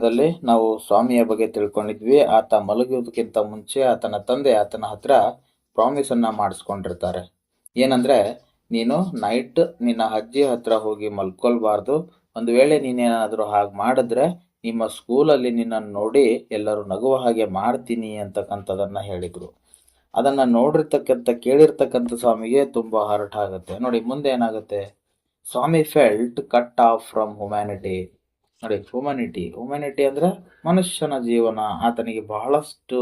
ವಿಡಿಯೋದಲ್ಲಿ ನಾವು ಸ್ವಾಮಿಯ ಬಗ್ಗೆ ತಿಳ್ಕೊಂಡಿದ್ವಿ. ಆತ ಮಲಗುವುದಕ್ಕಿಂತ ಮುಂಚೆ ಆತನ ತಂದೆ ಆತನ ಹತ್ರ ಪ್ರಾಮಿಸ್ ಅನ್ನ ಮಾಡಿಸ್ಕೊಂಡಿರ್ತಾರೆ. ಏನಂದ್ರೆ, ನೀನು ನೈಟ್ ನಿನ್ನ ಅಜ್ಜಿ ಹತ್ರ ಹೋಗಿ ಮಲ್ಕೊಳ್ಬಾರ್ದು. ಒಂದು ವೇಳೆ ನೀನೇನಾದ್ರೂ ಹಾಗೆ ಮಾಡಿದ್ರೆ ನಿಮ್ಮ ಸ್ಕೂಲಲ್ಲಿ ನಿನ್ನನ್ನು ನೋಡಿ ಎಲ್ಲರೂ ನಗುವ ಹಾಗೆ ಮಾಡ್ತೀನಿ ಅಂತಕ್ಕಂಥದನ್ನ ಹೇಳಿದ್ರು. ಅದನ್ನ ಕೇಳಿರ್ತಕ್ಕಂಥ ಸ್ವಾಮಿಗೆ ತುಂಬಾ ಹರ್ಟ್ ಆಗುತ್ತೆ. ನೋಡಿ ಮುಂದೆ ಏನಾಗುತ್ತೆ. Swami felt cut off from humanity. ನೋಡಿ, ಹ್ಯುಮ್ಯಾನಿಟಿ ಅಂದ್ರೆ ಮನುಷ್ಯನ ಜೀವನ ಆತನಿಗೆ ಬಹಳಷ್ಟು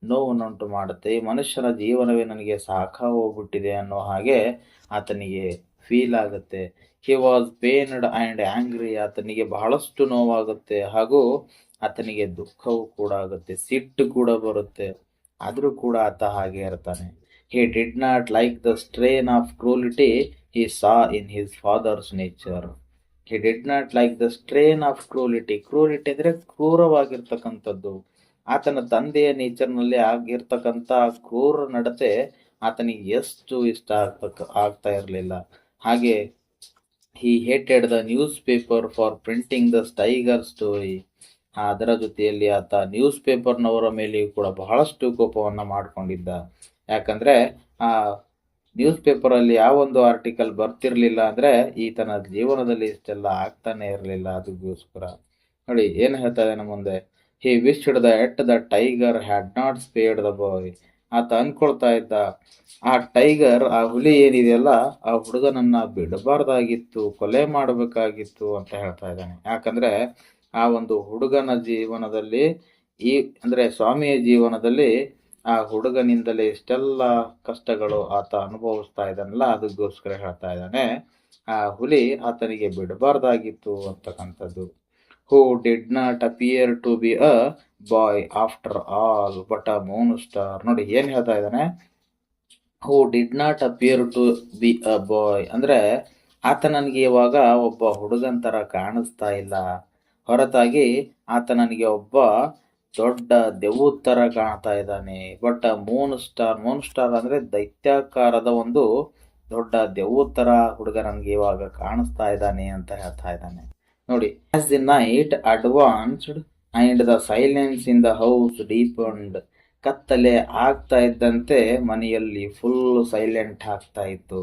ನೋವನ್ನುಂಟು ಮಾಡುತ್ತೆ. ಈ ಮನುಷ್ಯನ ಜೀವನವೇ ನನಗೆ ಹೋಗ್ಬಿಟ್ಟಿದೆ ಅನ್ನೋ ಹಾಗೆ ಆತನಿಗೆ ಫೀಲ್ ಆಗುತ್ತೆ. He was pained and angry. ಆತನಿಗೆ ಬಹಳಷ್ಟು ನೋವಾಗುತ್ತೆ ಹಾಗೂ ಆತನಿಗೆ ದುಃಖವೂ ಕೂಡ ಆಗುತ್ತೆ, ಸಿಟ್ಟು ಕೂಡ ಬರುತ್ತೆ. ಆದ್ರೂ ಕೂಡ ಆತ ಹಾಗೆ ಇರ್ತಾನೆ. He did not like the strain of cruelty he saw in his father's nature. He did not like the strain of cruelty. ಕ್ರೂರಿಟಿ ಅಂದ್ರೆ ಕ್ರೂರವಾಗಿರ್ತಕ್ಕಂಥದ್ದು. ಆತನ ತಂದೆಯ ನೇಚರ್ನಲ್ಲಿ ಆಗಿರ್ತಕ್ಕಂಥ ಕ್ರೂರ ನಡತೆ ಆತನಿಗೆ ಎಷ್ಟು ಇಷ್ಟ ಆಗ್ತಾ ಇರಲಿಲ್ಲ. ಹಾಗೆ he hated the newspaper for printing the tiger story. ಅದರ ಜೊತೆಯಲ್ಲಿ ಆತ ನ್ಯೂಸ್ ಪೇಪರ್ನವರ ಮೇಲೆಯೂ ಕೂಡ ಬಹಳಷ್ಟು ಕೋಪವನ್ನ ಮಾಡ್ಕೊಂಡಿದ್ದ. ಯಾಕಂದ್ರೆ ಆ ನ್ಯೂಸ್ ಪೇಪರ್ ಅಲ್ಲಿ ಯಾವೊಂದು ಆರ್ಟಿಕಲ್ ಬರ್ತಿರ್ಲಿಲ್ಲ ಅಂದ್ರೆ ಈತನ ಜೀವನದಲ್ಲಿ ಇಷ್ಟೆಲ್ಲ ಆಗ್ತಾನೆ ಇರಲಿಲ್ಲ. ಅದಕ್ಕೋಸ್ಕರ ನೋಡಿ ಏನ್ ಹೇಳ್ತಾ ಇದ್ದಾನೆ ಮುಂದೆ. He wished the tiger had not spared the boy. ಆತ ಅನ್ಕೊಳ್ತಾ ಇದ್ದ, ಆ ಟೈಗರ್, ಆ ಹುಲಿ ಏನಿದೆಯಲ್ಲ, ಆ ಹುಡುಗನನ್ನ ಬಿಡಬಾರ್ದಾಗಿತ್ತು, ಕೊಲೆ ಮಾಡಬೇಕಾಗಿತ್ತು ಅಂತ ಹೇಳ್ತಾ ಇದ್ದಾನೆ. ಯಾಕಂದ್ರೆ ಆ ಒಂದು ಹುಡುಗನ ಜೀವನದಲ್ಲಿ ಅಂದ್ರೆ ಸ್ವಾಮಿಯ ಜೀವನದಲ್ಲಿ ಆ ಹುಡುಗನಿಂದಲೇ ಇಷ್ಟೆಲ್ಲ ಕಷ್ಟಗಳು ಆತ ಅನುಭವಿಸ್ತಾ ಇದ್ದಾನಲ್ಲ, ಅದಕ್ಕೋಸ್ಕರ ಹೇಳ್ತಾ ಇದ್ದಾನೆ ಆ ಹುಲಿ ಆತನಿಗೆ ಬಿಡಬಾರ್ದಾಗಿತ್ತು ಅಂತಕ್ಕಂಥದ್ದು. Who did not appear to be a boy after all but a monster. ನೋಡಿ ಏನ್ ಹೇಳ್ತಾ ಇದ್ದಾನೆ. Who did not appear to be a boy ಅಂದ್ರೆ ಆತ ನನಗೆ ಇವಾಗ ಒಬ್ಬ ಹುಡುಗನ್ ತರ ಕಾಣಿಸ್ತಾ ಇಲ್ಲ, ಹೊರತಾಗಿ ಆತ ನನಗೆ ಒಬ್ಬ ದೊಡ್ಡ ದೆವ್ವದ ತರ ಕಾಣ್ತಾ ಇದ್ದಾನೆ. ಬಟ್ ಮೂನ್ ಸ್ಟಾರ್ ಅಂದ್ರೆ ದೈತ್ಯಾಕಾರದ ಒಂದು ದೊಡ್ಡ ದೆವ್ವದ ತರ ಹುಡುಗ ನನ್ಗೆ ಇವಾಗ ಕಾಣಿಸ್ತಾ ಇದ್ದಾನೆ ಅಂತ ಹೇಳ್ತಾ ಇದ್ದಾನೆ. ನೋಡಿ, as the night advanced and the silence in the house deepened. ಕತ್ತಲೆ ಆಗ್ತಾ ಇದ್ದಂತೆ ಮನೆಯಲ್ಲಿ ಫುಲ್ ಸೈಲೆಂಟ್ ಆಗ್ತಾ ಇತ್ತು.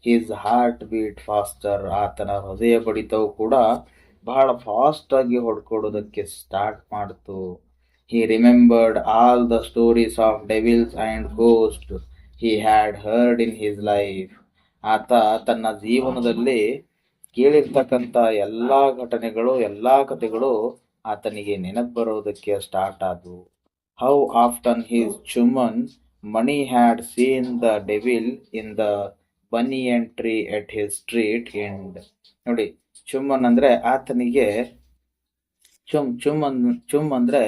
His heart beat faster. ಆತನ ಹೃದಯ ಬಡಿತವು ಕೂಡ ಬಹಳ ಫಾಸ್ಟ್ ಆಗಿ ಹೊಡ್ಕೊಡೋದಕ್ಕೆ ಸ್ಟಾರ್ಟ್ ಮಾಡ್ತು. He remembered all the stories of devils and ghosts he had heard in his life. ಆತ ತನ್ನ ಜೀವನದಲ್ಲಿ ಕೇಳಿರ್ತಕ್ಕಂಥ ಎಲ್ಲಾ ಘಟನೆಗಳು, ಎಲ್ಲಾ ಕಥೆಗಳು ಆತನಿಗೆ ನೆನಪು ಬರೋದಕ್ಕೆ ಸ್ಟಾರ್ಟ್ ಆದವು. How often his Chumman Mani had seen the devil in the banyan tree at his street end. ನೋಡಿ, ಚುಮ್ಮನ್ ಅಂದ್ರೆ ಆತನಿಗೆ ಚುಮ್ ಅಂದ್ರೆ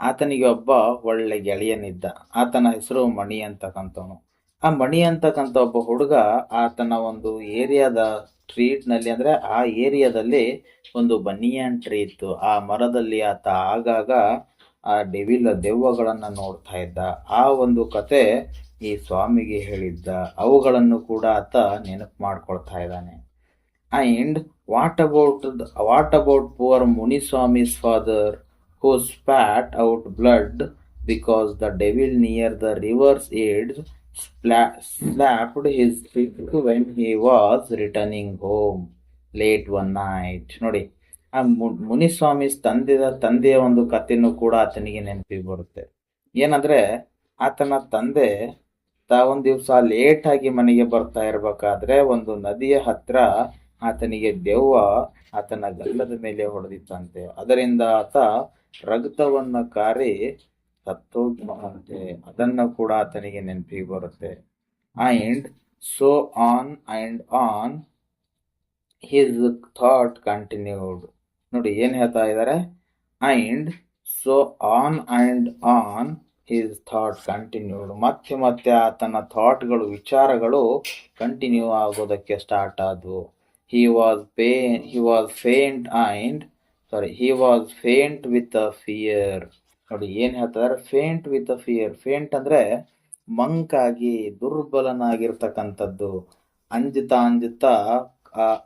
ಆತನಿಗೆ ಒಬ್ಬ ಒಳ್ಳೆ ಗೆಳೆಯನಿದ್ದ. ಆತನ ಹೆಸರು ಮಣಿ ಅಂತಕ್ಕಂಥವನು. ಆ ಮಣಿ ಅಂತಕ್ಕಂಥ ಒಬ್ಬ ಹುಡುಗ ಆತನ ಒಂದು ಏರಿಯಾದ ಸ್ಟ್ರೀಟ್ ನಲ್ಲಿ, ಅಂದ್ರೆ ಆ ಏರಿಯಾದಲ್ಲಿ ಒಂದು ಬನಿಯನ್ ಟ್ರೀ ಇತ್ತು. ಆ ಮರದಲ್ಲಿ ಆತ ಆಗಾಗ ಆ ದೆವ್ವಗಳನ್ನ ನೋಡ್ತಾ ಇದ್ದ. ಆ ಒಂದು ಕತೆ ಈ ಸ್ವಾಮಿಗೆ ಹೇಳಿದ್ದ. ಅವುಗಳನ್ನು ಕೂಡ ಆತ ನೆನಪು ಮಾಡ್ಕೊಳ್ತಾ ಇದ್ದಾನೆ. And what about poor Muniswami's father who spat out blood because the devil near the river's edge slapped his feet when he was returning home late one night. ನೋಡಿ, ಆ ಮುನಿಸ್ವಾಮಿ ತಂದೆಯ ಒಂದು ಕಥೆನೂ ಕೂಡ ಆತನಿಗೆ ನೆನಪಿಗೆ ಬರುತ್ತೆ. ಏನಂದ್ರೆ ಆತನ ತಂದೆ ಒಂದ್ ದಿವಸ ಲೇಟ್ ಆಗಿ ಮನೆಗೆ ಬರ್ತಾ ಇರ್ಬೇಕಾದ್ರೆ ಒಂದು ನದಿಯ ಹತ್ರ ಆತನಿಗೆ ದೆವ್ವ ಆತನ ಗಲ್ಲದ ಮೇಲೆ ಹೊಡೆದಿತ್ತಂತೆ. ಅದರಿಂದ ಆತ ರಕ್ತವನ್ನ ಕಾರಿ ಸತ್ತೋಗ್ಮಂತೆ. ಅದನ್ನ ಕೂಡ ಆತನಿಗೆ ನೆನಪಿಗೆ ಬರುತ್ತೆ. And so on and on his thought continued. ನೋಡಿ ಏನ್ ಹೇಳ್ತಾ ಇದ್ದಾರೆ. And so on and on his thought continued. ಮತ್ತೆ ಆತನ ಥಾಟ್ಗಳು, ವಿಚಾರಗಳು ಕಂಟಿನ್ಯೂ ಆಗೋದಕ್ಕೆ ಸ್ಟಾರ್ಟ್ ಆದವು. He was faint with a fear. ನೋಡಿ ಏನ್ ಹೇಳ್ತಾರೆ. Faint with a fear. Faint ಅಂದ್ರೆ ಮಂಕಾಗಿ ದುರ್ಬಲನಾಗಿರ್ತಕ್ಕಂಥದ್ದು. ಅಂಜುತ್ತಾ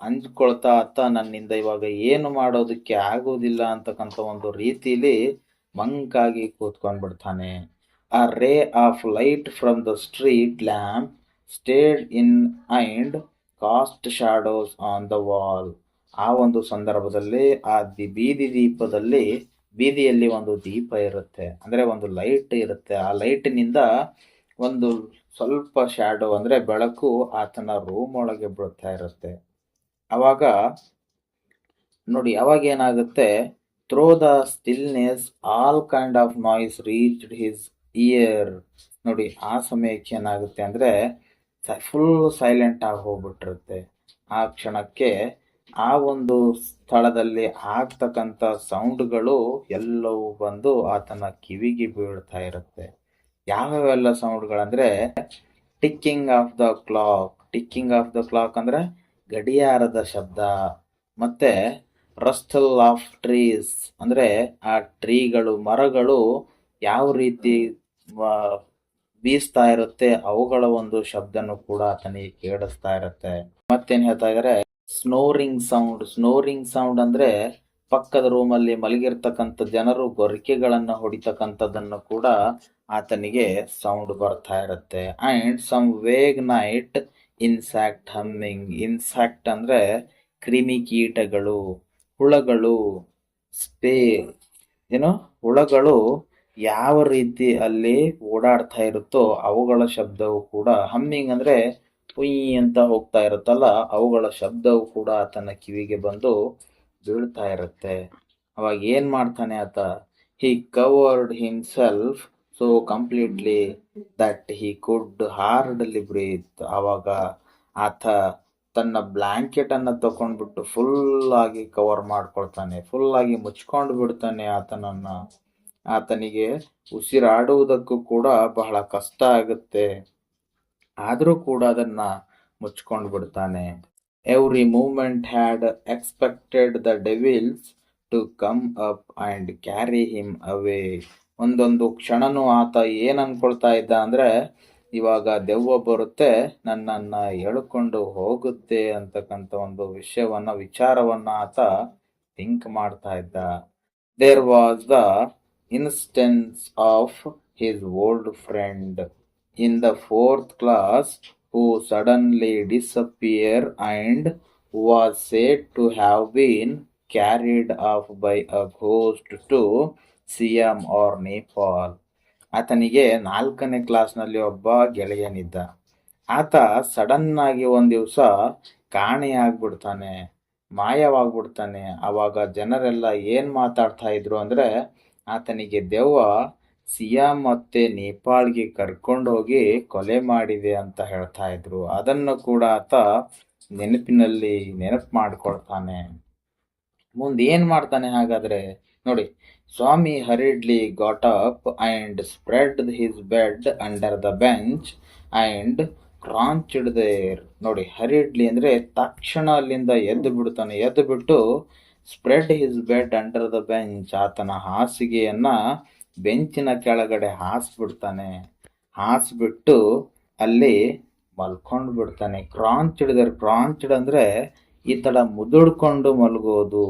ಅಂಜ್ಕೊಳ್ತಾ ಆತ ನನ್ನಿಂದ ಇವಾಗ ಏನು ಮಾಡೋದಕ್ಕೆ ಆಗೋದಿಲ್ಲ ಅಂತಕ್ಕಂಥ ಒಂದು ರೀತಿಲಿ ಮಂಕಾಗಿ ಕೂತ್ಕೊಂಡ್ಬಿಡ್ತಾನೆ. A ray of light from the street lamp stayed in and cast shadows on the wall. ಆ ಒಂದು ಸಂದರ್ಭದಲ್ಲಿ ಆ ಬೀದಿ ದೀಪದಲ್ಲಿ, ಬೀದಿಯಲ್ಲಿ ಒಂದು ದೀಪ ಇರುತ್ತೆ, ಅಂದ್ರೆ ಒಂದು ಲೈಟ್ ಇರುತ್ತೆ. ಆ ಲೈಟ್ನಿಂದ ಒಂದು ಸ್ವಲ್ಪ ಶ್ಯಾಡೋ ಅಂದ್ರೆ ಬೆಳಕು ಆತನ ರೂಮ್ ಒಳಗೆ ಬೀಳ್ತಾ ಇರುತ್ತೆ. ಅವಾಗ ನೋಡಿ, ಅವಾಗ ಏನಾಗುತ್ತೆ, through the stillness all kind of noise reached his ear. ನೋಡಿ, ಆ ಸಮಯಕ್ಕೆ ಏನಾಗುತ್ತೆ ಅಂದ್ರೆ ಫುಲ್ ಸೈಲೆಂಟ್ ಆಗಿ ಹೋಗ್ಬಿಟ್ಟಿರುತ್ತೆ. ಆ ಕ್ಷಣಕ್ಕೆ ಆ ಒಂದು ಸ್ಥಳದಲ್ಲಿ ಆಗ್ತಕ್ಕಂಥ ಸೌಂಡ್ಗಳು ಎಲ್ಲವೂ ಬಂದು ಆತನ ಕಿವಿಗೆ ಬೀಳ್ತಾ ಇರುತ್ತೆ. ಯಾವ್ಯಾವೆಲ್ಲ ಸೌಂಡ್ಗಳಂದ್ರೆ ticking of the clock. Ticking of the clock ಅಂದ್ರೆ ಗಡಿಯಾರದ ಶಬ್ದ. ಮತ್ತೆ ರಸ್ಟಲ್ ಆಫ್ ಟ್ರೀಸ್ ಅಂದ್ರೆ ಆ ಟ್ರೀಗಳು, ಮರಗಳು ಯಾವ ರೀತಿ ಬೀಸ್ತಾ ಇರುತ್ತೆ ಅವುಗಳ ಒಂದು ಶಬ್ದನೂ ಕೂಡ ಆತನಿಗೆ ಕೇಳಿಸ್ತಾ ಇರುತ್ತೆ. ಮತ್ತೇನ್ ಹೇಳ್ತಾ ಇದಾರೆ, ಸ್ನೋರಿಂಗ್ ಸೌಂಡ್. ಸ್ನೋರಿಂಗ್ ಸೌಂಡ್ ಅಂದ್ರೆ ಪಕ್ಕದ ರೂಮಲ್ಲಿ ಮಲಗಿರ್ತಕ್ಕಂಥ ಜನರು ಗೊರಕೆಗಳನ್ನ ಹೊಡಿತಕ್ಕಂಥದ್ದನ್ನು ಕೂಡ ಆತನಿಗೆ ಸೌಂಡ್ ಬರ್ತಾ ಇರುತ್ತೆ. And some vague night insect humming. Insect ಅಂದ್ರೆ ಕ್ರಿಮಿಕೀಟಗಳು, ಹುಳಗಳು, ಹುಳಗಳು ಯಾವ ರೀತಿ ಅಲ್ಲಿ ಓಡಾಡ್ತಾ ಇರುತ್ತೋ ಅವುಗಳ ಶಬ್ದವು ಕೂಡ, ಹಮ್ಮಿಂಗ್ ಅಂದ್ರೆ ಪುಯ್ ಅಂತ ಹೋಗ್ತಾ ಇರುತ್ತಲ್ಲ, ಅವುಗಳ ಶಬ್ದವು ಕೂಡ ಆತನ ಕಿವಿಗೆ ಬಂದು ಬೀಳ್ತಾ ಇರುತ್ತೆ. ಅವಾಗ ಏನ್ ಮಾಡ್ತಾನೆ ಆತ, he covered himself so completely that he could hardly breathe. ಅವಾಗ ಆತ ತನ್ನ ಬ್ಲಾಂಕೆಟ್ ಅನ್ನ ತಕೊಂಡ್ಬಿಟ್ಟು ಫುಲ್ ಆಗಿ ಕವರ್ ಮಾಡ್ಕೊಳ್ತಾನೆ, ಫುಲ್ ಆಗಿ ಮುಚ್ಕೊಂಡು ಬಿಡ್ತಾನೆ ಆತನನ್ನ. ಆತನಿಗೆ ಉಸಿರಾಡುವುದಕ್ಕೂ ಕೂಡ ಬಹಳ ಕಷ್ಟ ಆಗುತ್ತೆ, ಆದ್ರೂ ಕೂಡ ಅದನ್ನ ಮುಚ್ಕೊಂಡು ಬಿಡ್ತಾನೆ. Every moment had expected the devils to come up and carry him away. ಒಂದೊಂದು ಕ್ಷಣನೂ ಆತ ಏನ್ ಅನ್ಕೊಳ್ತಾ ಇದ್ದ ಅಂದ್ರೆ, ಇವಾಗ ದೆವ್ವ ಬರುತ್ತೆ, ನನ್ನನ್ನ ಎಳ್ಕೊಂಡು ಹೋಗುತ್ತೆ ಅಂತಕ್ಕಂಥ ಒಂದು ವಿಚಾರವನ್ನ ಆತ ಥಿಂಕ್ ಮಾಡ್ತಾ ಇದ್ದ. There was the instance of his old friend in the 4th class who suddenly disappeared and was said to have been carried off by a ghost to Siam or Nepal. ಆತನಿಗೆ 4ನೇ ಕ್ಲಾಸ್ನಲ್ಲಿ ಒಬ್ಬ ಗೆಳೆಯನಿದ್ದ. ಆತ sudden ಆಗಿ ಒಂದ್ ದಿವಸ ಕಾಣೆಯಾಗ್ಬಿಡ್ತಾನೆ, ಮಾಯವಾಗ್ಬಿಡ್ತಾನೆ. ಅವಾಗ ಜನರೆಲ್ಲ ಏನ್ ಮಾತಾಡ್ತಾ ಇದ್ರು ಅಂದ್ರೆ, ಆತನಿಗೆ ದೆವ್ವ ಸಿಯಾಮ್ ಮತ್ತೆ ನೇಪಾಳ್ಗೆ ಕರ್ಕೊಂಡು ಹೋಗಿ ಕೊಲೆ ಮಾಡಿದೆ ಅಂತ ಹೇಳ್ತಾ ಇದ್ರು. ಅದನ್ನು ಕೂಡ ಆತ ನೆನಪು ಮಾಡ್ಕೊಳ್ತಾನೆ. ಮುಂದೆ ಏನ್ ಮಾಡ್ತಾನೆ ಹಾಗಾದ್ರೆ ನೋಡಿ, Swami hurriedly got up and spread his bed under the bench and crouched there. ನೋಡಿ, ಹರಿಡ್ಲಿ ಅಂದ್ರೆ ತಕ್ಷಣ ಅಲ್ಲಿಂದ ಎದ್ದು ಬಿಡ್ತಾನೆ. ಎದ್ದು ಬಿಟ್ಟು spread his bed under the bench, ಆತನ ಹಾಸಿಗೆಯನ್ನ ಬೆಂಚಿನ ಕೆಳಗಡೆ ಹಾಸ್ಬಿಡ್ತಾನೆ. ಹಾಸ್ಬಿಟ್ಟು ಅಲ್ಲಿ ಮಲ್ಕೊಂಡು ಬಿಡ್ತಾನೆ. ಕ್ರಾಂಚ್ಡ್ ಅಂದ್ರೆ ಈ ತರ ಮುದುಡ್ಕೊಂಡು ಮಲಗೋದು.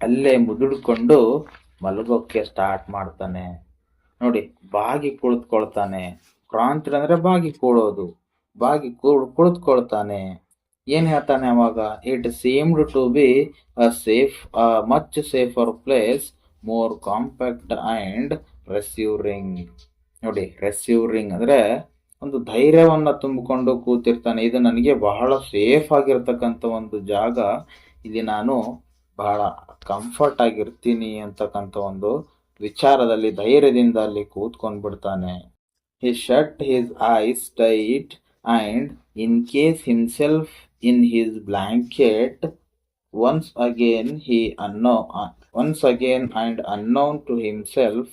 ಅಲ್ಲೇ ಮುದುಡ್ಕೊಂಡು ಮಲಗೋಕ್ಕೆ ಸ್ಟಾರ್ಟ್ ಮಾಡ್ತಾನೆ. ನೋಡಿ, ಬಾಗಿ ಕುಳಿತುಕೊಳ್ತಾನೆ. ಕ್ರಾಂಚ್ಡ್ ಅಂದ್ರೆ ಬಾಗಿ ಕೂಡೋದು. ಬಾಗಿ ಕುಳಿತುಕೊಳ್ತಾನೆ. ಏನ್ ಹೇಳ್ತಾನೆ ಅವಾಗ, it seemed to be much safer place, more compact and reassuring. ನೋಡಿ, ರೆಸ್ಯೂರಿಂಗ್ ಅಂದ್ರೆ ಒಂದು ಧೈರ್ಯವನ್ನ ತುಂಬಿಕೊಂಡು ಕೂತಿರ್ತಾನೆ. ಇದು ನನಗೆ ಬಹಳ ಸೇಫ್ ಆಗಿರ್ತಕ್ಕಂಥ ಒಂದು ಜಾಗ, ಇಲ್ಲಿ ನಾನು ಬಹಳ ಕಂಫರ್ಟ್ ಆಗಿರ್ತೀನಿ ಅಂತಕ್ಕಂಥ ಒಂದು ವಿಚಾರದಲ್ಲಿ ಧೈರ್ಯದಿಂದ ಅಲ್ಲಿ ಕೂತ್ಕೊಂಡ್ ಬಿಡ್ತಾನೆ. He shut his eyes tight and encased himself in his blanket once again and unknown to himself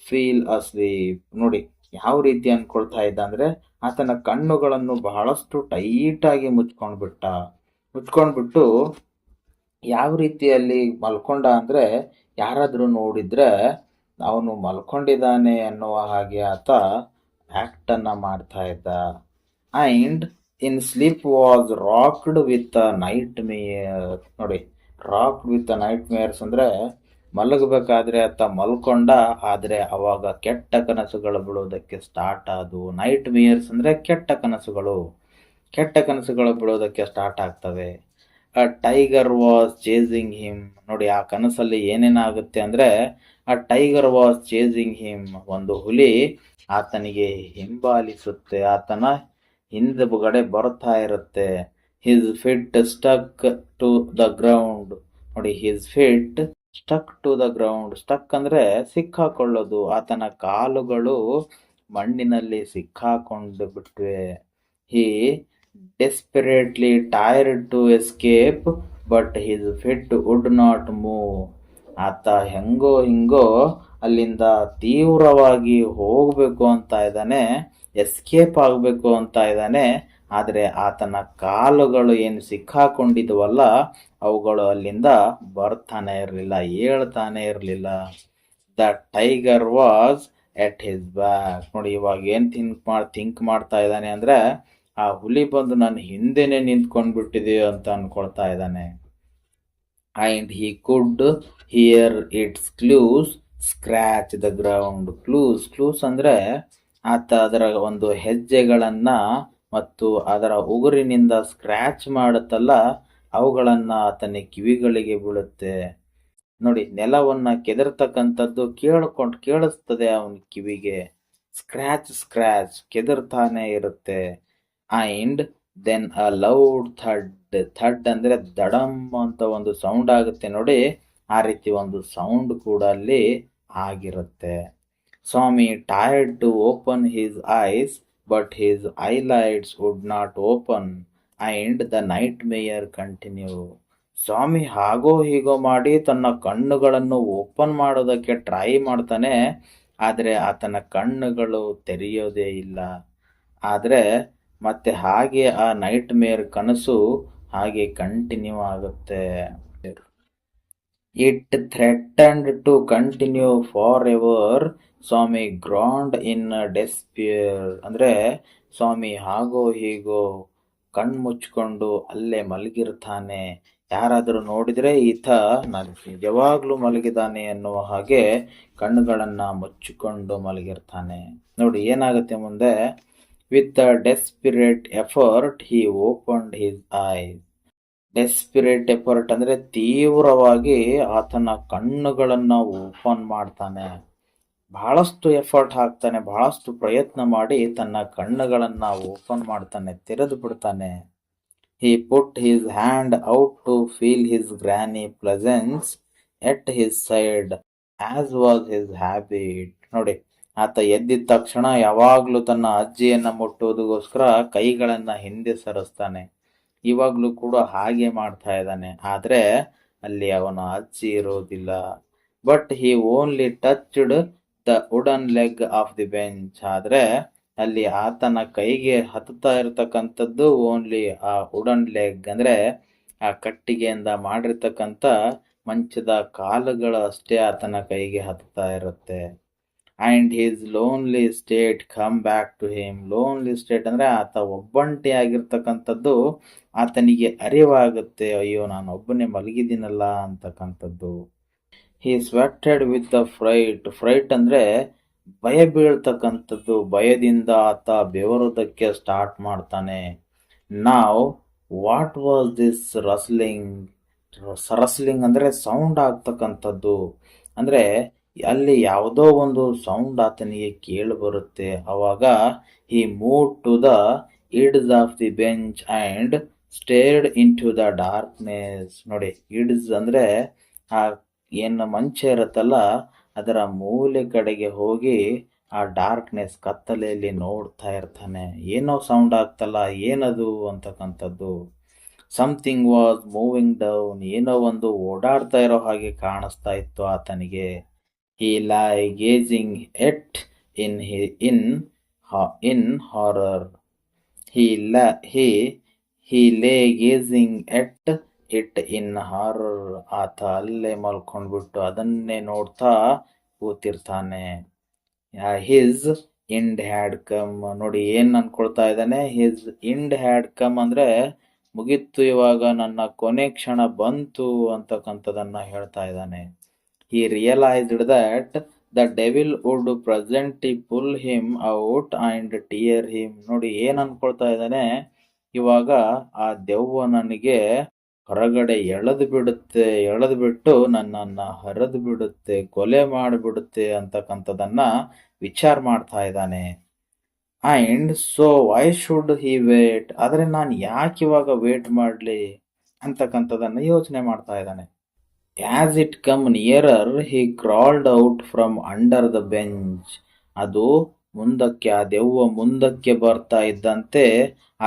feel asleep. ನೋಡಿ, ಯಾವ ರೀತಿ ಅನ್ಕೊಳ್ತಾ ಇದ್ದ ಅಂದ್ರೆ, ಆತನ ಕಣ್ಣುಗಳನ್ನು ಬಹಳಷ್ಟು ಟೈಟ್ ಆಗಿ ಮುಚ್ಕೊಂಡ್ಬಿಟ್ಟು ಯಾವ ರೀತಿಯಲ್ಲಿ ಮಲ್ಕೊಂಡ ಅಂದ್ರೆ, ಯಾರಾದ್ರೂ ನೋಡಿದ್ರೆ ಅವನು ಮಲ್ಕೊಂಡಿದ್ದಾನೆ ಅನ್ನುವ ಹಾಗೆ ಆತ ಆಕ್ಟ್ ಅನ್ನ ಮಾಡ್ತಾ ಇದ್ದ. And in sleep was rocked with a nightmare. ನೋಡಿ, rocked with a nightmares ಅಂದ್ರೆ ಮಲಗಬೇಕಾದ್ರೆ ಆತ ಮಲ್ಕೊಂಡ, ಆದ್ರೆ ಅವಾಗ ಕೆಟ್ಟ ಕನಸುಗಳು ಬೀಳೋದಕ್ಕೆ ಸ್ಟಾರ್ಟ್ ಆದವು. ನೈಟ್ ಮೇಯರ್ಸ್ ಅಂದ್ರೆ ಕೆಟ್ಟ ಕನಸುಗಳು, ಕೆಟ್ಟ ಕನಸುಗಳು ಬೀಳೋದಕ್ಕೆ ಸ್ಟಾರ್ಟ್ ಆಗ್ತವೆ. A tiger was chasing him. ನೋಡಿ, ಆ ಕನಸಲ್ಲಿ ಏನೇನಾಗುತ್ತೆ ಅಂದ್ರೆ, a tiger was chasing him, ಒಂದು ಹುಲಿ ಆತನಿಗೆ ಹಿಂಬಾಲಿಸುತ್ತೆ, ಆತನ ಹಿಂದುಗಡೆ ಬರ್ತಾ ಇರುತ್ತೆ. His feet stuck to the ground. ನೋಡಿ, his feet stuck to the ground. Stuck ಅಂದ್ರೆ ಸಿಕ್ಕಾಕೊಳ್ಳೋದು, ಆತನ ಕಾಲುಗಳು ಮಣ್ಣಿನಲ್ಲಿ ಸಿಕ್ಕಾಕೊಂಡು ಬಿಟ್ವೆ. He desperately tried to escape but his feet would not move. ಆತ ಹೆಂಗೋ ಹಿಂಗೋ ಅಲ್ಲಿಂದ ತೀವ್ರವಾಗಿ ಹೋಗ್ಬೇಕು ಅಂತ ಇದ್ದಾನೆ, ಎಸ್ಕೇಪ್ ಆಗಬೇಕು ಅಂತ ಇದ್ದಾನೆ. ಆದರೆ ಆತನ ಕಾಲುಗಳು ಏನು ಸಿಕ್ಕಾಕೊಂಡಿದ್ವಲ್ಲ, ಅವುಗಳು ಅಲ್ಲಿಂದ ಬರ್ತಾನೆ ಇರಲಿಲ್ಲ, ಹೇಳ್ತಾನೆ ಇರಲಿಲ್ಲ. The tiger was at his back. ನೋಡಿ, ಇವಾಗ ಏನು ಥಿಂಕ್ ಮಾಡ್ತಾ ಇದ್ದಾನೆ ಅಂದ್ರೆ, ಆ ಹುಲಿ ಬಂದು ನನ್ನ ಹಿಂದೆನೆ ನಿಂತ್ಕೊಂಡ್ಬಿಟ್ಟಿದೆ ಅಂತ ಅನ್ಕೊಳ್ತಾ ಇದ್ದಾನೆ. And he could here it's clues scratch the ground. Clues ಅಂದ್ರೆ ಆತ ಅದರ ಒಂದು ಹೆಜ್ಜೆಗಳನ್ನ ಮತ್ತು ಅದರ ಉಗುರಿನಿಂದ ಸ್ಕ್ರಾಚ್ ಮಾಡುತ್ತಲ್ಲ, ಅವುಗಳನ್ನ ಆತನ ಕಿವಿಗಳಿಗೆ ಬೀಳುತ್ತೆ. ನೋಡಿ, ನೆಲವನ್ನ ಕೆದರ್ತಕ್ಕಂಥದ್ದು ಕೇಳಿಸ್ತದೆ ಅವನ ಕಿವಿಗೆ. ಸ್ಕ್ರಾಚ್ ಕೆದರ್ತಾನೆ ಇರುತ್ತೆ. ಅಂಡ್ ದೆನ್ ಅ ಲೌಡ್ ಥಡ್ ಅಂದ್ರೆ ದಡಮ್ ಅಂತ ಒಂದು ಸೌಂಡ್ ಆಗುತ್ತೆ ನೋಡಿ, ಆ ರೀತಿ ಒಂದು ಸೌಂಡ್ ಕೂಡ ಅಲ್ಲಿ ಆಗಿರುತ್ತೆ. Swami tried to open his eyes but his eyelids would not open and the nightmare continue. Swami ಹಾಗೋ ಹೀಗೋ ಮಾಡಿ ತನ್ನ ಕಣ್ಣುಗಳನ್ನು ಓಪನ್ ಮಾಡೋದಕ್ಕೆ ಟ್ರೈ ಮಾಡ್ತಾನೆ, ಆದರೆ ಆತನ ಕಣ್ಣುಗಳು ತೆರೆಯೋದೇ ಇಲ್ಲ. ಆದರೆ ಮತ್ತೆ ಹಾಗೆ ಆ ನೈಟ್ ಮೇಯರ್ ಕನಸು ಹಾಗೆ ಕಂಟಿನ್ಯೂ ಆಗುತ್ತೆ. It threatened to continue for ever. Swami groaned in despair. ಅಂದ್ರೆ ಸ್ವಾಮಿ ಹಾಗೋ ಹೀಗೋ ಕಣ್ಮುಚ್ಕೊಂಡು ಅಲ್ಲೇ ಮಲಗಿರ್ತಾನೆ. ಯಾರಾದರೂ ನೋಡಿದ್ರೆ ಈತ ಯಾವಾಗ್ಲೂ ಮಲಗಿದಾನೆ ಅನ್ನುವ ಹಾಗೆ ಕಣ್ಣುಗಳನ್ನ ಮುಚ್ಚಿಕೊಂಡು ಮಲಗಿರ್ತಾನೆ. ನೋಡಿ ಏನಾಗುತ್ತೆ ಮುಂದೆ. With a desperate effort he opened his eyes. Desperate effort ಅಂದ್ರೆ ತೀವ್ರವಾಗಿ ಆತನ ಕಣ್ಣುಗಳನ್ನ ಓಪನ್ ಮಾಡ್ತಾನೆ. ಬಹಳಷ್ಟು ಎಫರ್ಟ್ ಹಾಕ್ತಾನೆ, ಬಹಳಷ್ಟು ಪ್ರಯತ್ನ ಮಾಡಿ ತನ್ನ ಕಣ್ಣುಗಳನ್ನ ಓಪನ್ ಮಾಡ್ತಾನೆ, ತೆರೆದು ಬಿಡ್ತಾನೆ. He put his hand out to feel his granny presence at his side, as was his habit. ನೋಡಿ, ಆತ ಎದ್ದಿದ ತಕ್ಷಣ ಯಾವಾಗ್ಲೂ ತನ್ನ ಅಜ್ಜಿಯನ್ನ ಮುಟ್ಟುವುದಕ್ಕೋಸ್ಕರ ಕೈಗಳನ್ನ ಹಿಂದೆ ಸರಿಸ್ತಾನೆ. ಇವಾಗ್ಲೂ ಕೂಡ ಹಾಗೆ ಮಾಡ್ತಾ ಇದ್ದಾನೆ, ಆದ್ರೆ ಅಲ್ಲಿ ಅವನ ಅಜ್ಜಿ ಇರೋದಿಲ್ಲ. But he only touched the wooden leg of the bench. ಆದ್ರೆ ಅಲ್ಲಿ ಆತನ ಕೈಗೆ ಹತ್ತುತ್ತಾ ಇರತಕ್ಕಂಥದ್ದು ಓನ್ಲಿ ಆ ವುಡನ್ ಲೆಗ್ ಅಂದ್ರೆ ಆ ಕಟ್ಟಿಗೆಯಿಂದ ಮಾಡಿರ್ತಕ್ಕಂಥ ಮಂಚದ ಕಾಲುಗಳು ಅಷ್ಟೇ ಆತನ ಕೈಗೆ ಹತ್ತುತ್ತಾ ಇರುತ್ತೆ. And his lonely state come back to him. Lonely state ಅಂದ್ರೆ ಆತ ಒಬ್ಬಂಟಿ ಆಗಿರ್ತಕ್ಕಂಥದ್ದು ಆತನಿಗೆ ಅರಿವಾಗುತ್ತೆ, ಅಯ್ಯೋ ನಾನು ಒಬ್ಬನೇ ಮಲಗಿದ್ದೀನಲ್ಲ ಅಂತಕ್ಕಂಥದ್ದು. ಹಿ ಸ್ವೆಟೆಡ್ ವಿತ್ ದ ಫ್ರೈಟ್ ಅಂದ್ರೆ ಭಯ ಬೀಳ್ತಕ್ಕಂಥದ್ದು, ಭಯದಿಂದ ಆತ ಬೆವರೋದಕ್ಕೆ ಸ್ಟಾರ್ಟ್ ಮಾಡ್ತಾನೆ. ನಾವ್ ವಾಟ್ ವಾಸ್ ದಿಸ್ ರಸ್ಲಿಂಗ್ ಅಂದ್ರೆ ಸೌಂಡ್ ಆಗ್ತಕ್ಕಂಥದ್ದು, ಅಂದ್ರೆ ಅಲ್ಲಿ ಯಾವುದೋ ಒಂದು ಸೌಂಡ್ ಆತನಿಗೆ ಕೇಳಿ ಬರುತ್ತೆ. ಅವಾಗ he moved to the edge of the bench and stared into the darkness. ನೋಡಿ, ಇಡ್ಸ್ ಅಂದ್ರೆ ಆ ಏನು ಮಂಚ ಇರುತ್ತಲ್ಲ, ಅದರ ಮೂಲೆ ಕಡೆಗೆ ಹೋಗಿ ಆ ಡಾರ್ಕ್ನೆಸ್ ಕತ್ತಲೆಯಲ್ಲಿ ನೋಡ್ತಾ ಇರ್ತಾನೆ. ಏನೋ ಸೌಂಡ್ ಆಗ್ತಲ್ಲ, ಏನದು ಅಂತಕ್ಕಂಥದ್ದು. Something was moving down. ಏನೋ ಒಂದು ಓಡಾಡ್ತಾ ಇರೋ ಹಾಗೆ ಕಾಣಿಸ್ತಾ ಇತ್ತು ಆತನಿಗೆ. ಹಿ ಲೈ gazing at in horror. He lay gazing at it in horror. ಆತ ಅಲ್ಲೇ ಮಲ್ಕೊಂಡ್ಬಿಟ್ಟು ಅದನ್ನೇ ನೋಡ್ತಾ ಕೂತಿರ್ತಾನೆ. His end had come. ನೋಡಿ ಏನ್ ಅನ್ಕೊಳ್ತಾ ಇದ್ದಾನೆ, ಹಿಸ್ ಎಂಡ್ ಹ್ಯಾಡ್ ಕಮ್ ಅಂದ್ರೆ ಮುಗಿತ್ತು, ಇವಾಗ ನನ್ನ ಕೊನೆ ಕ್ಷಣ ಬಂತು ಅಂತಕ್ಕಂಥದನ್ನ ಹೇಳ್ತಾ ಇದ್ದಾನೆ. He realized that the devil would presently pull him out and tear him. ನೋಡಿ ಏನ್ ಅನ್ಕೊಳ್ತಾ ಇದ್ದಾನೆ, ಇವಾಗ ಆ ದೆವ್ವ ನನಗೆ ಹೊರಗಡೆ ಎಳೆದು ಬಿಟ್ಟು ನನ್ನನ್ನ ಹರಿದು ಬಿಡುತ್ತೆ, ಕೊಲೆ ಮಾಡಿಬಿಡುತ್ತೆ ಅಂತಕ್ಕಂಥದನ್ನ ವಿಚಾರ ಮಾಡ್ತಾ ಇದ್ದಾನೆ. And so why should he wait, ಆದ್ರೆ ನಾನು ಯಾಕೆ ಇವಾಗ ವೇಟ್ ಮಾಡಲಿ ಅಂತಕ್ಕಂಥದನ್ನ ಯೋಚನೆ ಮಾಡ್ತಾ ಇದ್ದಾನೆ. As it come nearer, he crawled out from under the bench. ಅದು ಮುಂದಕ್ಕೆ, ಆ ದೆವ್ವ ಮುಂದಕ್ಕೆ ಬರ್ತಾ ಇದ್ದಂತೆ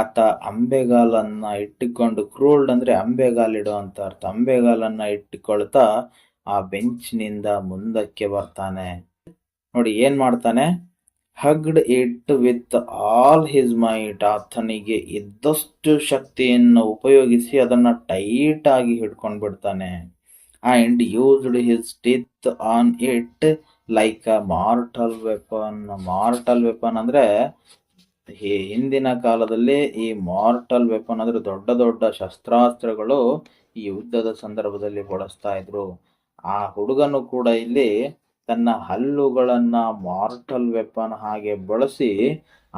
ಆತ ಅಂಬೆಗಾಲನ್ನ ಇಟ್ಟುಕೊಂಡು, ಕ್ರೂಲ್ಡ್ ಅಂದ್ರೆ ಅಂಬೆಗಾಲಿಡೋ ಅಂತ ಅರ್ಥ, ಅಂಬೆಗಾಲನ್ನ ಇಟ್ಟುಕೊಳ್ತಾ ಆ ಬೆಂಚ್ನಿಂದ ಮುಂದಕ್ಕೆ ಬರ್ತಾನೆ. ನೋಡಿ ಏನ್ ಮಾಡ್ತಾನೆ, hugged it with all his might, ಆತನಿಗೆ ಇದ್ದಷ್ಟು ಶಕ್ತಿಯನ್ನು ಉಪಯೋಗಿಸಿ ಅದನ್ನ ಟೈಟ್ ಆಗಿ ಹಿಡ್ಕೊಂಡು ಬಿಡ್ತಾನೆ. And used his teeth on it like a mortal weapon. Mortal weapon ಅಂದ್ರೆ ಹಿಂದಿನ ಕಾಲದಲ್ಲಿ ಈ ಮಾರ್ಟಲ್ ವೆಪನ್ ಅಂದ್ರೆ ದೊಡ್ಡ ದೊಡ್ಡ ಶಸ್ತ್ರಾಸ್ತ್ರಗಳು ಈ ಯುದ್ಧದ ಸಂದರ್ಭದಲ್ಲಿ ಬಳಸ್ತಾ ಇದ್ರು. ಆ ಹುಡುಗನು ಕೂಡ ಇಲ್ಲಿ ತನ್ನ ಹಲ್ಲುಗಳನ್ನ ಮಾರ್ಟಲ್ ವೆಪನ್ ಹಾಗೆ ಬಳಸಿ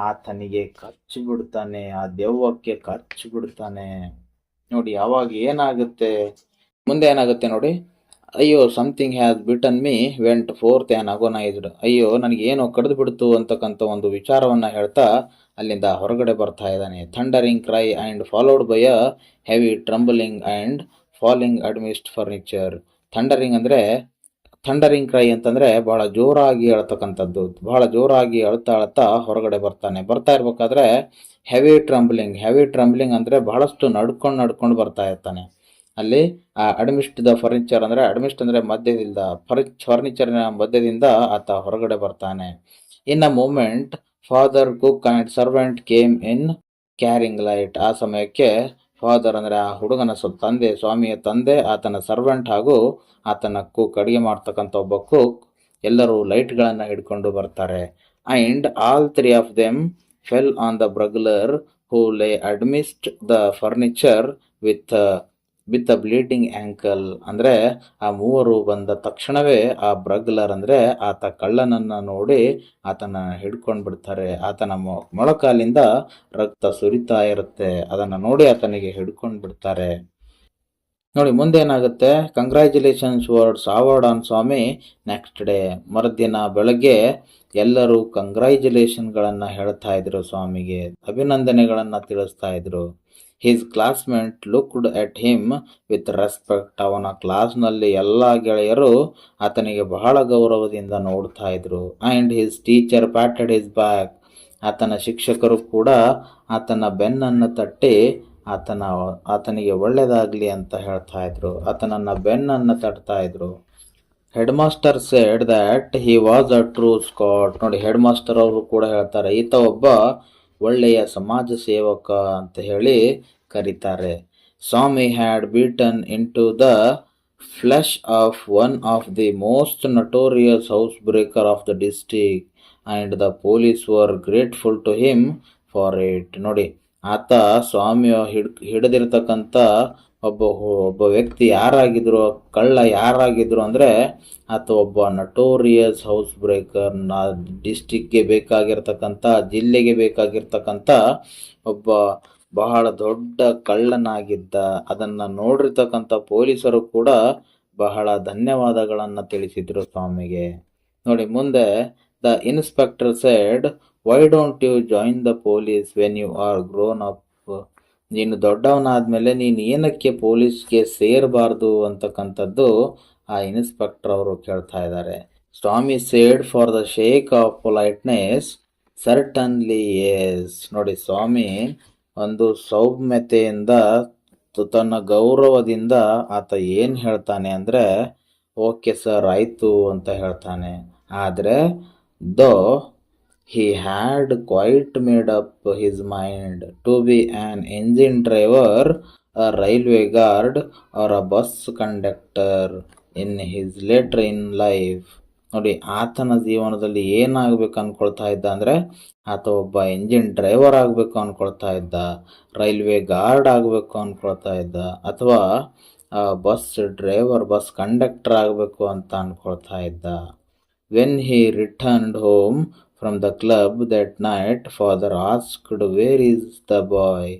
ಆತನಿಗೆ ಕಚ್ಚಿ ಬಿಡ್ತಾನೆ, ಆ ದೆವ್ವಕ್ಕೆ ಕಚ್ಚಿ ಬಿಡ್ತಾನೆ. ನೋಡಿ ಅವಾಗ ಏನಾಗುತ್ತೆ, ಮುಂದೆ ಏನಾಗುತ್ತೆ ನೋಡಿ, ಅಯ್ಯೋ something has bitten me went forth an agonised. ಅಯ್ಯೋ ನನಗೆ ಏನೋ ಕಡಿದು ಬಿಡ್ತು ಅಂತಕ್ಕಂಥ ಒಂದು ವಿಚಾರವನ್ನ ಹೇಳ್ತಾ ಅಲ್ಲಿಂದ ಹೊರಗಡೆ ಬರ್ತಾ ಇದ್ದಾನೆ. Thundering cry and followed by a heavy tumbling and falling amidst furniture. Thundering cry ಅಂತಂದ್ರೆ ಬಹಳ ಜೋರಾಗಿ ಅಳ್ತಕ್ಕಂಥದ್ದು, ಬಹಳ ಜೋರಾಗಿ ಅಳ್ತಾ ಹೊರಗಡೆ ಬರ್ತಾನೆ. ಬರ್ತಾ ಇರ್ಬೇಕಾದ್ರೆ ಹೆವಿ ಟ್ರಂಬ್ಲಿಂಗ್ ಅಂದ್ರೆ ಬಹಳಷ್ಟು ನಡ್ಕೊಂಡು ಬರ್ತಾ ಇರ್ತಾನೆ. ಅಲ್ಲಿ ಅಡ್ಮಿಸ್ಟ್ ದ ಫರ್ನಿಚರ್ ಅಂದ್ರೆ, ಅಡ್ಮಿಸ್ಟ್ ಅಂದ್ರೆ ಮಧ್ಯದಿಂದ, ಫರ್ನಿಚರ್ನ ಮಧ್ಯದಿಂದ ಆತ ಹೊರಗಡೆ ಬರ್ತಾನೆ. In a moment father cook and servant came in carrying light. ಆ ಸಮಯಕ್ಕೆ ಫಾದರ್ ಅಂದ್ರೆ ಆ ಹುಡುಗನ ತಂದೆ, ಸ್ವಾಮಿಯ ತಂದೆ, ಆತನ ಸರ್ವೆಂಟ್ ಹಾಗೂ ಆತನ ಕುಕ್, ಅಡಿಗೆ ಮಾಡ್ತಕ್ಕಂಥ ಒಬ್ಬ ಕುಕ್, ಎಲ್ಲರೂ ಲೈಟ್ಗಳನ್ನ ಹಿಡ್ಕೊಂಡು ಬರ್ತಾರೆ. And all three of them fell on the burglar who lay amidst the furniture with a bleeding ankle. ಅಂದ್ರೆ ಆ ಮೂವರು ಬಂದ ತಕ್ಷಣವೇ ಆ ಬ್ರಗ್ಲರ್ ಅಂದ್ರೆ ಆತ ಕಳ್ಳನನ್ನ ನೋಡಿ ಆತನ ಹಿಡ್ಕೊಂಡು ಬಿಡ್ತಾರೆ. ಆತನ ಮೊಳಕಾಲಿಂದ ರಕ್ತ ಸುರಿತಾ ಇರುತ್ತೆ, ಅದನ್ನ ನೋಡಿ ಆತನಿಗೆ ಹಿಡ್ಕೊಂಡು ಬಿಡ್ತಾರೆ. ನೋಡಿ ಮುಂದೆ ಏನಾಗುತ್ತೆ, congratulations words award on Swami next day. ಮರುದಿನ ಬೆಳಗ್ಗೆ ಎಲ್ಲರೂ ಕಂಗ್ರ್ಯಾಚುಲೇಷನ್ಗಳನ್ನ ಹೇಳ್ತಾ ಇದ್ರು, ಸ್ವಾಮಿಗೆ ಅಭಿನಂದನೆಗಳನ್ನ ತಿಳಿಸ್ತಾ ಇದ್ರು. His classmate looked at him with respect. ಅವನ ಕ್ಲಾಸ್ನಲ್ಲಿ ಎಲ್ಲ ಗೆಳೆಯರು ಆತನಿಗೆ ಬಹಳ ಗೌರವದಿಂದ ನೋಡ್ತಾ ಇದ್ರು. And his teacher patted his back. ಆತನ ಶಿಕ್ಷಕರು ಕೂಡ ಆತನ ಬೆನ್ನನ್ನು ತಟ್ಟಿ ಆತನಿಗೆ ಒಳ್ಳೆಯದಾಗಲಿ ಅಂತ ಹೇಳ್ತಾ ಇದ್ರು, ಆತನನ್ನ ಬೆನ್ನನ್ನು ತಟ್ತಾ ಇದ್ರು. Head master shed that he was a true Scott. ನೋಡಿ ಹೆಡ್ ಮಾಸ್ಟರ್ ಅವರು ಕೂಡ ಹೇಳ್ತಾರೆ, ಈತ ಒಬ್ಬ ಒಳ್ಳೆಯ ಸಮಾಜ ಸೇವಕ ಅಂತ ಹೇಳಿ ಕರೀತಾರೆ. Swami had beaten into the flesh of one of the most notorious house breaker of the district and the police were grateful to him for it. ನೋಡಿ ಆತ ಸ್ವಾಮಿಯ ಹಿಡಿದಿರ್ತಕ್ಕಂಥ ಒಬ್ಬ ವ್ಯಕ್ತಿ ಯಾರಾಗಿದ್ರು, ಕಳ್ಳ ಯಾರಾಗಿದ್ರು ಅಂದ್ರೆ ಆತ ಒಬ್ಬ ನಟೋರಿಯಸ್ ಹೌಸ್ ಬ್ರೇಕರ್. ಡಿಸ್ಟಿಕ್ಗೆ ಬೇಕಾಗಿರ್ತಕ್ಕಂಥ, ಜಿಲ್ಲೆಗೆ ಬೇಕಾಗಿರ್ತಕ್ಕಂಥ ಒಬ್ಬ ಬಹಳ ದೊಡ್ಡ ಕಳ್ಳನಾಗಿದ್ದ. ಅದನ್ನ ನೋಡಿರ್ತಕ್ಕಂಥ ಪೊಲೀಸರು ಕೂಡ ಬಹಳ ಧನ್ಯವಾದಗಳನ್ನ ತಿಳಿಸಿದ್ರು ಸ್ವಾಮಿಗೆ. ನೋಡಿ ಮುಂದೆ the inspector said, why don't you join the police when you are grown up. ನೀನು ದೊಡ್ಡವನಾದ್ಮೇಲೆ ನೀನು ಏನಕ್ಕೆ ಪೊಲೀಸ್ಗೆ ಸೇರಬಾರ್ದು ಅಂತಕ್ಕಂಥದ್ದು ಆ ಇನ್ಸ್ಪೆಕ್ಟರ್ ಅವರು ಕೇಳ್ತಾ ಇದ್ದಾರೆ. Swami said for the sake of politeness certainly yes. ನೋಡಿ ಸ್ವಾಮಿ ಒಂದು ಸೌಮ್ಯತೆಯಿಂದ, ತನ್ನ ಗೌರವದಿಂದ ಆತ ಏನ್ ಹೇಳ್ತಾನೆ ಅಂದ್ರೆ ಓಕೆ ಸರ್ ಆಯ್ತು ಅಂತ ಹೇಳ್ತಾನೆ. ಆದ್ರೆ ದೋ he had quite made up his mind to be an engine driver, a railway guard or a bus conductor in his later in life. ನೋಡಿ ಆತನ ಜೀವನದಲ್ಲಿ ಏನಾಗಬೇಕು ಅನ್ಕೊಳ್ತಾ ಇದ್ದ ಅಂದರೆ ಆತ ಒಬ್ಬ ಇಂಜಿನ್ ಡ್ರೈವರ್ ಆಗಬೇಕು ಅನ್ಕೊಳ್ತಾ ಇದ್ದ, ರೈಲ್ವೆ ಗಾರ್ಡ್ ಆಗಬೇಕು ಅನ್ಕೊಳ್ತಾ ಇದ್ದ, ಅಥವಾ ಬಸ್ ಡ್ರೈವರ್, ಬಸ್ ಕಂಡಕ್ಟರ್ ಆಗಬೇಕು ಅಂತ ಅನ್ಕೊಳ್ತಾ ಇದ್ದ. When he returned home from the club that night, father asked where is the boy.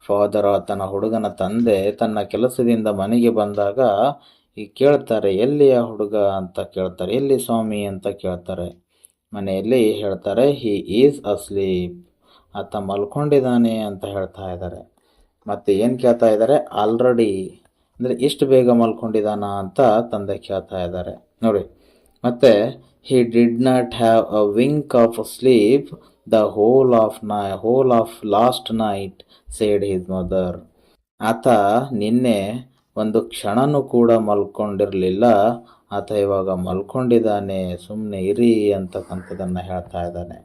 Father, ತನ್ನ ಹುಡುಗನ ತಂದೆ ತನ್ನ ಕೆಲಸದಿಂದ ಮನೆಗೆ ಬಂದಾಗ ಈ ಕೇಳ್ತಾರೆ, ಎಲ್ಲಿಯ ಹುಡುಗ ಅಂತ ಕೇಳ್ತಾರೆ, ಎಲ್ಲಿ ಸ್ವಾಮಿ ಅಂತ ಕೇಳ್ತಾರೆ. ಮನೆಯಲ್ಲಿ ಹೇಳ್ತಾರೆ, ಹಿ ಈಸ್ ಅಸ್ಲೀಪ್, ಆತ ಮಲ್ಕೊಂಡಿದ್ದಾನೆ ಅಂತ ಹೇಳ್ತಾ ಇದ್ದಾರೆ. ಮತ್ತೆ ಏನು ಕೇಳ್ತಾ ಇದ್ದಾರೆ, ಆಲ್ರೆಡಿ ಅಂದರೆ ಇಷ್ಟು ಬೇಗ ಮಲ್ಕೊಂಡಿದ್ದಾನ ಅಂತ ತಂದೆ ಕೇಳ್ತಾ ಇದ್ದಾರೆ ನೋಡಿ. ಮತ್ತೆ he did not have a wink of sleep the whole of last night, said his mother. ಆತ ನಿನ್ನೆ ಒಂದು ಕ್ಷಣನೂ ಕೂಡ ಮಲ್ಕೊಂಡಿರಲಿಲ್ಲ, ಆತ ಇವಾಗ ಮಲ್ಕೊಂಡಿದ್ದಾನೆ, ಸುಮ್ಮನೆ ಇರಿ ಅಂತಕ್ಕಂಥದ್ದನ್ನು ಹೇಳ್ತಾ ಇದ್ದಾನೆ.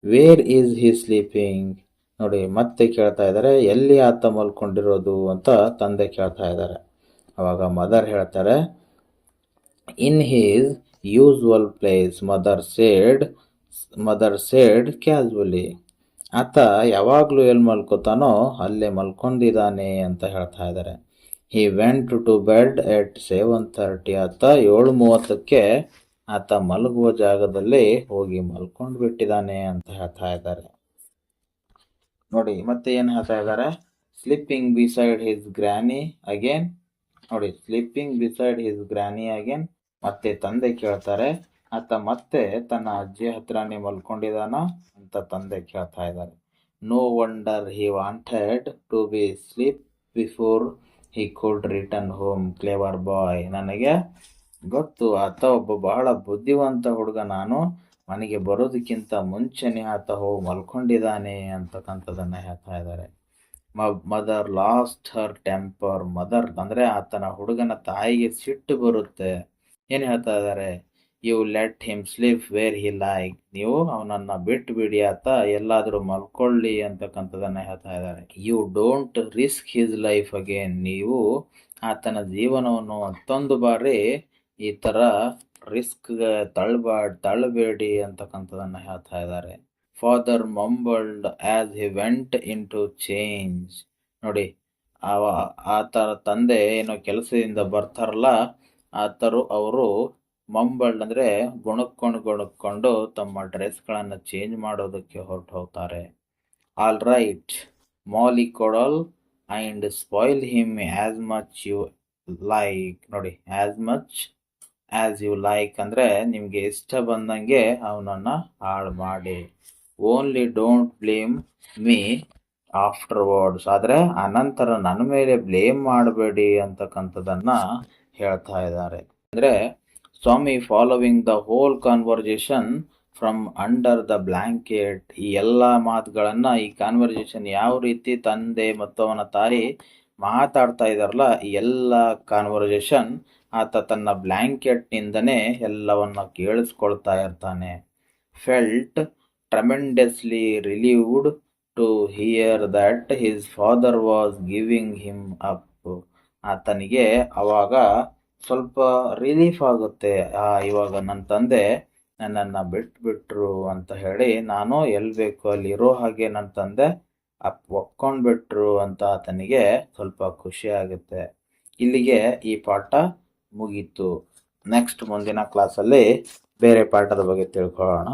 ವೇರ್ ಈಸ್ ಹಿ ಸ್ಲೀಪಿಂಗ್, ನೋಡಿ ಮತ್ತೆ ಕೇಳ್ತಾ ಇದ್ದಾರೆ, ಎಲ್ಲಿ ಆತ ಮಲ್ಕೊಂಡಿರೋದು ಅಂತ ತಂದೆ ಕೇಳ್ತಾ ಇದ್ದಾರೆ. ಅವಾಗ ಮದರ್ ಹೇಳ್ತಾರೆ, in his usual place, mother said casually. ಆತ ಯಾವಾಗಲೂ ಎಲ್ಲಿ ಮಲ್ಕೋತಾನೋ ಅಲ್ಲೇ ಮಲ್ಕೊಂಡಿದ್ದಾನೆ ಅಂತ ಹೇಳ್ತಾ ಇದ್ದಾರೆ. He went to bed at 7:30, ಆತ 7:30ಕ್ಕೆ ಆತ ಮಲಗುವ ಜಾಗದಲ್ಲಿ ಹೋಗಿ ಮಲ್ಕೊಂಡು ಬಿಟ್ಟಿದ್ದಾನೆ ಅಂತ ಹೇಳ್ತಾ ಇದ್ದಾರೆ ನೋಡಿ. ಮತ್ತೆ ಏನು ಹೇಳ್ತಾ ಇದ್ದಾರೆ, sleeping beside his granny again. ನೋಡಿ, sleeping beside his granny again. ಮತ್ತೆ ತಂದೆ ಕೇಳ್ತಾರೆ, ಆತ ಮತ್ತೆ ತನ್ನ ಅಜ್ಜಿ ಹತ್ರನೇ ಮಲ್ಕೊಂಡಿದ್ದಾನ ಅಂತ ತಂದೆ ಕೇಳ್ತಾ ಇದ್ದಾರೆ. No wonder he wanted to be sleep before he could return home, clever boy. ನನಗೆ ಗೊತ್ತು, ಆತ ಒಬ್ಬ ಬಹಳ ಬುದ್ಧಿವಂತ ಹುಡುಗ, ನಾನು ಮನೆಗೆ ಬರೋದಕ್ಕಿಂತ ಮುಂಚೆನೇ ಆತ ಹೋಗಿ ಮಲ್ಕೊಂಡಿದ್ದಾನೆ ಅಂತಕ್ಕಂಥದ್ದನ್ನು ಹೇಳ್ತಾ ಇದ್ದಾರೆ. Mother lost her temper, mother ಅಂದರೆ ಆತನ ಹುಡುಗನ ತಾಯಿಗೆ ಸಿಟ್ಟು ಬರುತ್ತೆ. ಏನು ಹೇಳ್ತಾ ಇದ್ದಾರೆ, you let him sleep where he like, ನೀವು ಅವನನ್ನು ಬಿಟ್ಟು ಬಿಡಿ, ಆತ ಎಲ್ಲಾದರೂ ಮಲ್ಕೊಳ್ಳಿ ಅಂತಕ್ಕಂಥದ್ದನ್ನು ಹೇಳ್ತಾ ಇದ್ದಾರೆ. You don't risk his life again, ನೀವು ಆತನ ಜೀವನವನ್ನು ಮತ್ತೊಂದು ಬಾರಿ ಈ ಥರ ರಿಸ್ಕ್ಗೆ ತಳ್ಳಬೇಡಿ ಅಂತಕ್ಕಂಥದ್ದನ್ನು ಹೇಳ್ತಾ ಇದ್ದಾರೆ. Father mumbled as he went in to change. ನೋಡಿ, ಆತನ ತಂದೆ ಏನೋ ಕೆಲಸದಿಂದ ಬರ್ತಾರಲ್ಲ, ಅವರು ಮಂಬಲ್ಡ್ ಅಂದರೆ ಗುಣಕ್ಕೊಂಡು ತಮ್ಮ ಡ್ರೆಸ್ಗಳನ್ನು ಚೇಂಜ್ ಮಾಡೋದಕ್ಕೆ ಹೊರಟು ಹೋಗ್ತಾರೆ. All right mollycoddle and spoil him as much you like. ನೋಡಿ, as much as you like ಅಂದರೆ ನಿಮಗೆ ಇಷ್ಟ ಬಂದಂಗೆ ಅವನನ್ನು ಹಾಳು ಮಾಡಿ. Only don't blame me afterwards, ಆದರೆ ಅನಂತರ ನನ್ನ ಮೇಲೆ ಬ್ಲೇಮ್ ಮಾಡಬೇಡಿ ಅಂತಕ್ಕಂಥದ್ದನ್ನು ಹೇಳ್ತಾ ಇದ್ದಾರೆ. ಅಂದರೆ Swami following the whole conversation from under the blanket. ಈ ಎಲ್ಲ ಮಾತುಗಳನ್ನು, ಈ ಕಾನ್ವರ್ಜೇಷನ್ ಯಾವ ರೀತಿ ತಂದೆ ಮತ್ತು ಅವನ ತಾಯಿ ಮಾತಾಡ್ತಾ ಇದ್ದಾರಲ್ಲ, ಈ ಎಲ್ಲ ಕಾನ್ವರ್ಜೇಷನ್ ಆತ ತನ್ನ ಬ್ಲ್ಯಾಂಕೆಟ್ನಿಂದನೇ ಎಲ್ಲವನ್ನು ಕೇಳಿಸ್ಕೊಳ್ತಾ ಇರ್ತಾನೆ. Felt tremendously relieved to hear that his father was giving him up. ಆತನಿಗೆ ಅವಾಗ ಸ್ವಲ್ಪ ರಿಲೀಫ್ ಆಗುತ್ತೆ, ಇವಾಗ ನನ್ನ ತಂದೆ ನನ್ನನ್ನು ಬಿಟ್ಬಿಟ್ರು ಅಂತ ಹೇಳಿ, ನಾನು ಎಲ್ಲಿ ಬೇಕು ಅಲ್ಲಿ ಇರೋ ಹಾಗೆ ನನ್ನ ತಂದೆ ಒಪ್ಕೊಂಡ್ಬಿಟ್ರು ಅಂತ ಆತನಿಗೆ ಸ್ವಲ್ಪ ಖುಷಿ ಆಗುತ್ತೆ. ಇಲ್ಲಿಗೆ ಈ ಪಾಠ ಮುಗೀತು. ನೆಕ್ಸ್ಟ್ ಮುಂದಿನ ಕ್ಲಾಸಲ್ಲಿ ಬೇರೆ ಪಾಠದ ಬಗ್ಗೆ ತಿಳ್ಕೊಳ್ಳೋಣ.